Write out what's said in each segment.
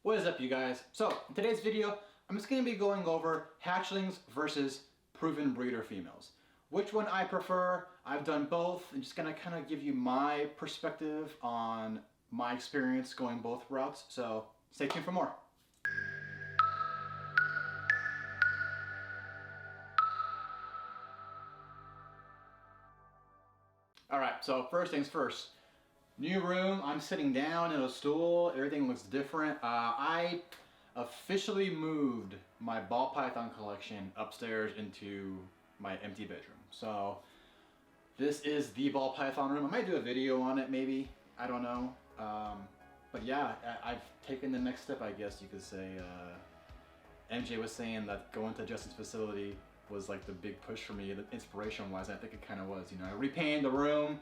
What is up, you guys? So in today's video, I'm just going to be going over hatchlings versus proven breeder females. Which one I prefer. I've done both. I'm just going to kind of give you my perspective on my experience going both routes. So stay tuned for more. Alright, so first things first. New room, I'm sitting down in a stool, everything looks different. I officially moved my ball python collection upstairs into my empty bedroom. So this is the ball python room. I might do a video on it maybe, I don't know. But yeah, I've taken the next step, I guess you could say. MJ was saying that going to Justin's facility was like the big push for me, inspiration wise. I think it kind of was, you know. I repainted the room.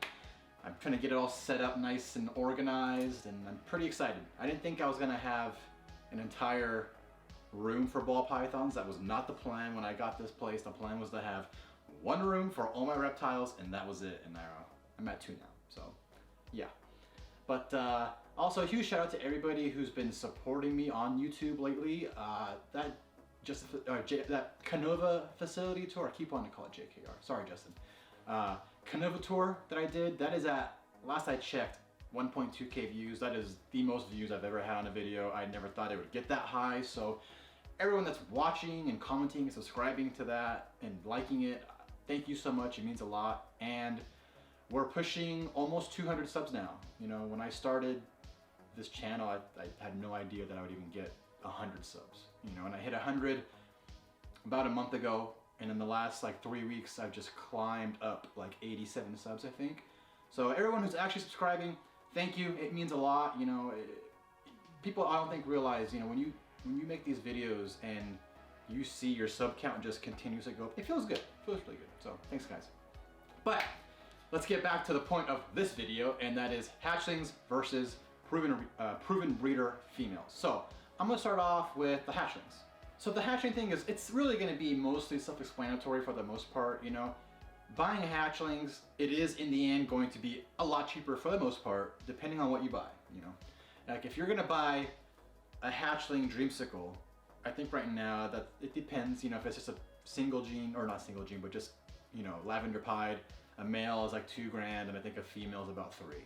I'm trying to get it all set up nice and organized, and I'm pretty excited. I didn't think I was gonna have an entire room for ball pythons. That was not the plan when I got this place. The plan was to have one room for all my reptiles, and that was it. And I'm at 2 now, so yeah. But also a huge shout out to everybody who's been supporting me on YouTube lately. That Canova facility tour, I keep wanting to call it JKR, sorry Justin. Canova tour that I did, that is at, last I checked, 1.2k views. That is the most views I've ever had on a video. I never thought it would get that high. So everyone that's watching and commenting and subscribing to that and liking it, thank you so much, it means a lot. And we're pushing almost 200 subs now. You know, when I started this channel, I had no idea that I would even get 100 subs. You know, and I hit 100 about a month ago. And in the last like 3 weeks, I've just climbed up like 87 subs, I think. So everyone who's actually subscribing, thank you. It means a lot. You know, people I don't think realize, you know, when you make these videos and you see your sub count just continuously go up, it feels good. It feels really good. So thanks, guys. But let's get back to the point of this video, and that is hatchlings versus proven breeder females. So I'm gonna start off with the hatchlings. So the hatchling thing is, it's really going to be mostly self-explanatory for the most part, you know. Buying hatchlings, it is in the end going to be a lot cheaper for the most part, depending on what you buy, you know. Like if you're going to buy a hatchling dreamsicle, I think right now that it depends, you know, if it's just a single gene, or not single gene, but just, you know, lavender pied, a male is like $2 grand, and I think a female is about 3.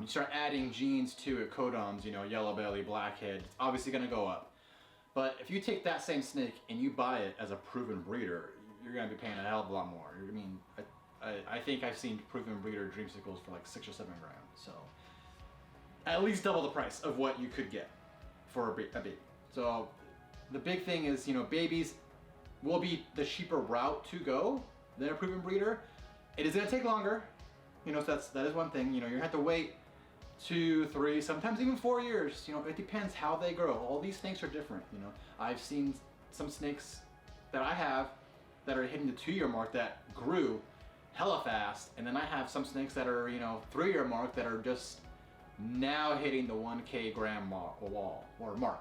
You start adding genes to it, codoms, you know, yellow belly, blackhead, it's obviously going to go up. But if you take that same snake and you buy it as a proven breeder, you're going to be paying a hell of a lot more. I mean, I think I've seen proven breeder dreamsicles for like 6 or 7 grand. So at least double the price of what you could get for a baby. So the big thing is, you know, babies will be the cheaper route to go than a proven breeder. It is going to take longer. You know, so that is one thing. You know, you have to wait 2, 3, sometimes even 4 years. You know, it depends how they grow. All these snakes are different. You know, I've seen some snakes that I have that are hitting the 2-year mark that grew hella fast, and then I have some snakes that are, you know, 3-year mark that are just now hitting the 1k gram mark.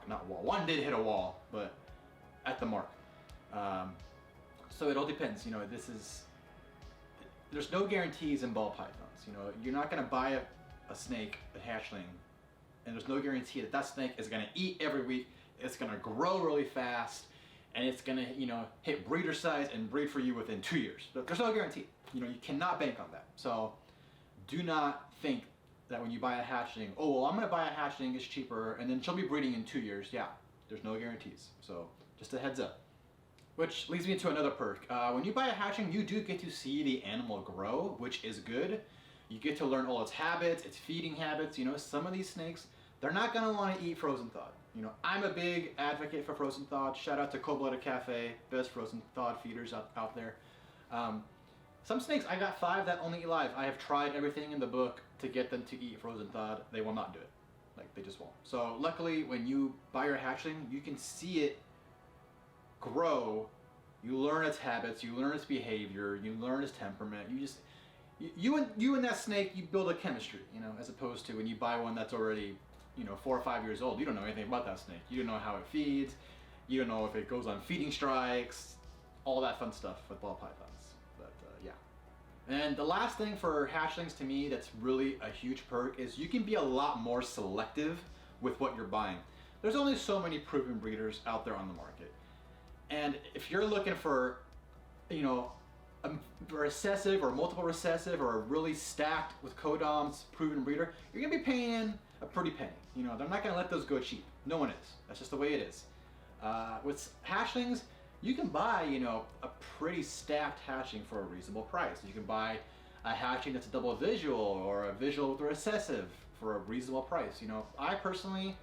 Not wall. One did hit a wall, but at the mark. So it all depends. You know, there's no guarantees in ball pythons. You know, you're not gonna buy a snake, a hatchling, and there's no guarantee that that snake is going to eat every week. It's going to grow really fast, and it's going to, you know, hit breeder size and breed for you within 2 years. But there's no guarantee. You know, you cannot bank on that. So do not think that when you buy a hatchling, oh, well, I'm going to buy a hatchling, it's cheaper, and then she'll be breeding in 2 years. Yeah, there's no guarantees. So just a heads up. Which leads me to another perk. When you buy a hatchling, you do get to see the animal grow, which is good. You get to learn all its habits, its feeding habits. You know, some of these snakes, they're not gonna wanna eat frozen thawed. You know, I'm a big advocate for frozen thawed. Shout out to Cold-Blooded Cafe, best frozen thawed feeders out there. Some snakes, I got 5 that only eat live. I have tried everything in the book to get them to eat frozen thawed. They will not do it. Like, they just won't. So luckily, when you buy your hatchling, you can see it grow. You learn its habits, you learn its behavior, you learn its temperament. You and that snake, you build a chemistry, you know, as opposed to when you buy one that's already, you know, 4 or 5 years old. You don't know anything about that snake. You don't know how it feeds. You don't know if it goes on feeding strikes, all that fun stuff with ball pythons. But yeah. And the last thing for hatchlings to me that's really a huge perk is you can be a lot more selective with what you're buying. there's only so many proven breeders out there on the market. And if you're looking for, you know, a recessive or multiple recessive or a really stacked with codoms proven breeder, you're gonna be paying a pretty penny. You know, they're not gonna let those go cheap. No one is. That's just the way it is. With hatchlings, you can buy, you know, a pretty stacked hatchling for a reasonable price. You can buy a hatchling that's a double visual or a visual with a recessive for a reasonable price. You know, I personally,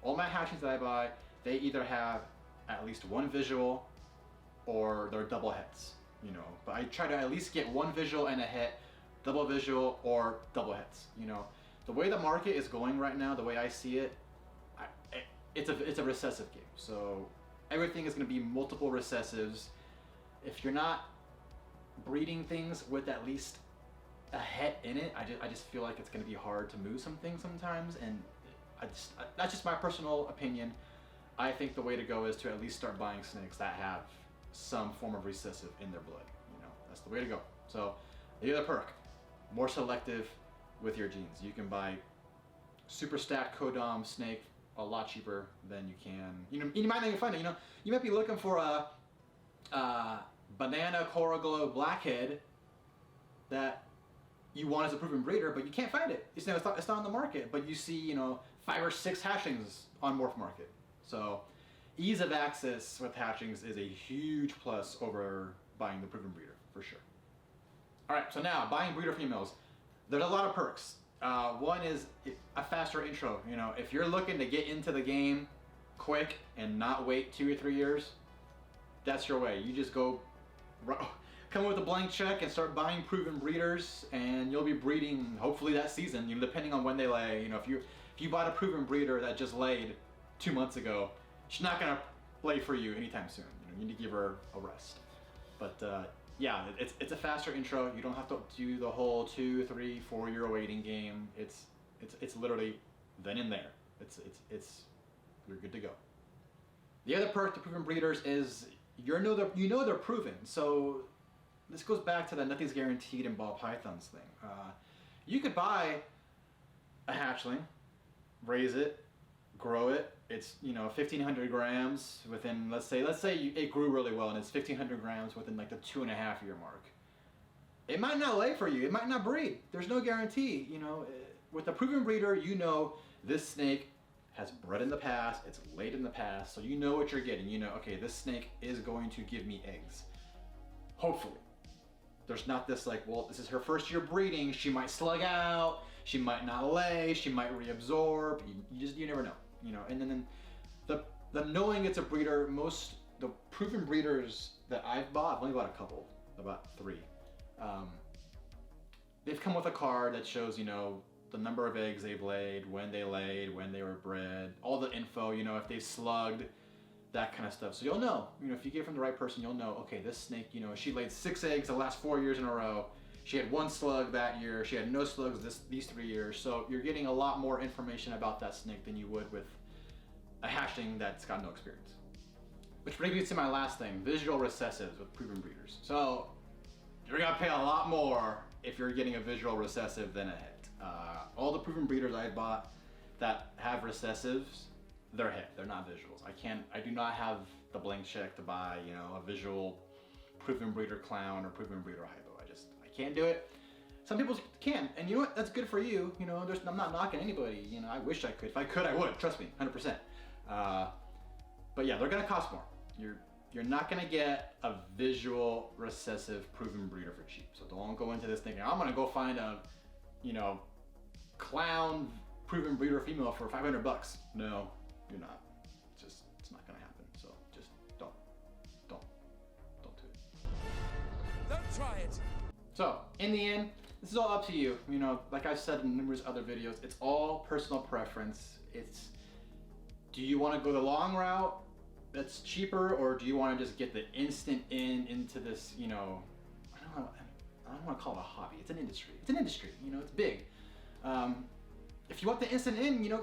all my hatchlings that I buy, they either have at least one visual or they're double hets. You know, but I try to at least get one visual and a het, double visual or double hets. You know, the way the market is going right now, the way I see it, it's a recessive game. So everything is going to be multiple recessives. If you're not breeding things with at least a het in it, I just feel like it's going to be hard to move some things sometimes. And that's just my personal opinion. I think the way to go is to at least start buying snakes that have some form of recessive in their blood. You know, that's the way to go. So the other perk, more selective with your genes. You can buy super stacked codom snake a lot cheaper than you can. You know, you might not even find it. You know, you might be looking for a banana coral glow blackhead that you want as a proven breeder, but you can't find it. It's not on the market. But you see, you know, 5 or 6 hatchlings on Morph Market. So ease of access with hatchlings is a huge plus over buying the proven breeder, for sure. All right, so now buying breeder females. There's a lot of perks. One is a faster intro. You know, if you're looking to get into the game quick and not wait 2 or 3 years, that's your way. You just go, come with a blank check and start buying proven breeders, and you'll be breeding hopefully that season. You know, depending on when they lay. You know, if you bought a proven breeder that just laid 2 months ago, she's not gonna play for you anytime soon. You know, you need to give her a rest. But yeah, it's a faster intro. You don't have to do the whole 2, 3, 4 year waiting game. It's literally then and there. You're good to go. The other perk to proven breeders is you know they're proven. So this goes back to the nothing's guaranteed in ball pythons thing. You could buy a hatchling, raise it, grow it. It's, you know, 1,500 grams within, let's say it grew really well and it's 1,500 grams within like the 2.5 year mark. It might not lay for you. It might not breed. There's no guarantee. You know, with a proven breeder, you know this snake has bred in the past. It's laid in the past, so you know what you're getting. You know, okay, this snake is going to give me eggs. Hopefully. There's not this like, well, this is her first year breeding. She might slug out. She might not lay. She might reabsorb. You never know. You know, and then the knowing it's a breeder, the proven breeders that I've bought, I've only bought a couple, about 3. They've come with a card that shows, you know, the number of eggs they've laid, when they were bred, all the info, you know, if they slugged, that kind of stuff. So you'll know, you know, if you get it from the right person, you'll know, okay, this snake, you know, she laid 6 eggs the last 4 years in a row. She had 1 slug that year. She had no slugs these 3 years. So you're getting a lot more information about that snake than you would with a hatchling that's got no experience. Which brings me to my last thing, visual recessives with proven breeders. So you're gonna pay a lot more if you're getting a visual recessive than a het. All the proven breeders I bought that have recessives, they're het, they're not visuals. I do not have the blank check to buy, you know, a visual proven breeder clown or proven breeder hypo. I can't do it. Some people can, and you know what? That's good for you. You know, I'm not knocking anybody. You know, I wish I could. If I could, I would. Trust me, 100%. But yeah, they're gonna cost more. You're not gonna get a visual recessive proven breeder for cheap. So don't go into this thinking I'm gonna go find a, you know, clown proven breeder female for $500. No, you're not. It's not gonna happen. So just don't do it. Don't try it. So in the end, this is all up to you. You know, like I've said in numerous other videos, it's all personal preference. Do you want to go the long route that's cheaper, or do you want to just get the instant into this, you know, I don't want to call it a hobby. It's an industry. It's an industry, you know, it's big. If you want the instant in, you know,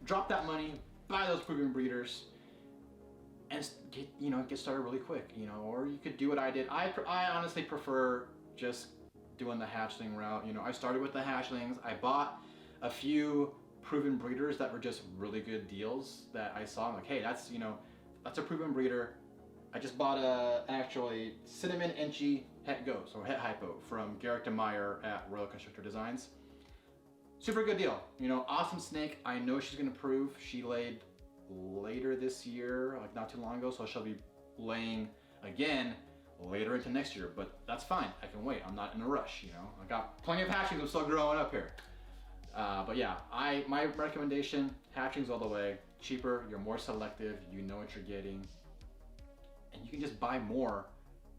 drop that money, buy those proven breeders, and get started really quick, you know, or you could do what I did. I honestly prefer just doing the hatchling route. You know, I started with the hatchlings. I bought a few proven breeders that were just really good deals that I saw. I'm like, hey, that's, you know, that's a proven breeder. I just bought a actually cinnamon Enchi Het Ghost or Het Hypo from Garrick DeMeyer at Royal Constructor Designs. Super good deal. You know, awesome snake. I know she's gonna prove. She laid later this year, like not too long ago, so she'll be laying again later into next year, but that's fine. I can wait. I'm not in a rush, you know. I got plenty of hatchlings. I'm still growing up here. But yeah, my recommendation, hatchlings all the way. Cheaper, you're more selective, you know what you're getting, and you can just buy more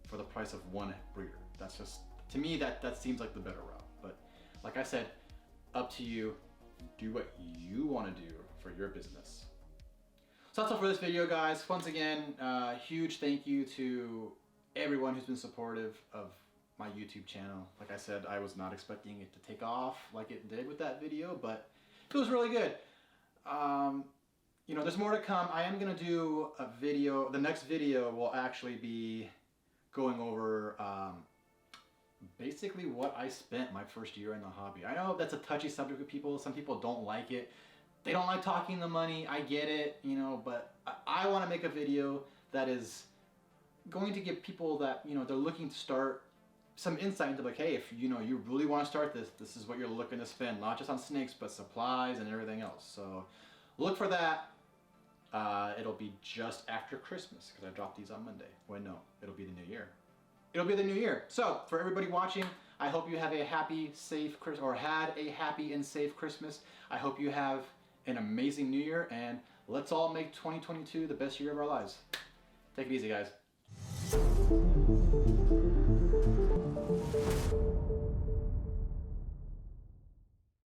for the price of one breeder. That's just, to me, that seems like the better route. But like I said, up to you. Do what you want to do for your business. So that's all for this video, guys. Once again, huge thank you to everyone who's been supportive of my YouTube channel. Like I said, I was not expecting it to take off like it did with that video, but it was really good. You know, there's more to come. I am gonna do a video. The next video will actually be going over basically what I spent my first year in the hobby. I know that's a touchy subject with people. Some people don't like it. They don't like talking the money. I get it, you know, but I want to make a video that is going to give people that, you know, they're looking to start some insight into like, hey, if you know you really want to start this, this is what you're looking to spend, not just on snakes, but supplies and everything else. So look for that. It'll be just after Christmas because I dropped these on Monday. Well, no, it'll be the new year. It'll be the new year. So for everybody watching, I hope you have a happy, safe Christmas, or had a happy and safe Christmas. I hope you have an amazing new year, and let's all make 2022 the best year of our lives. Take it easy, guys.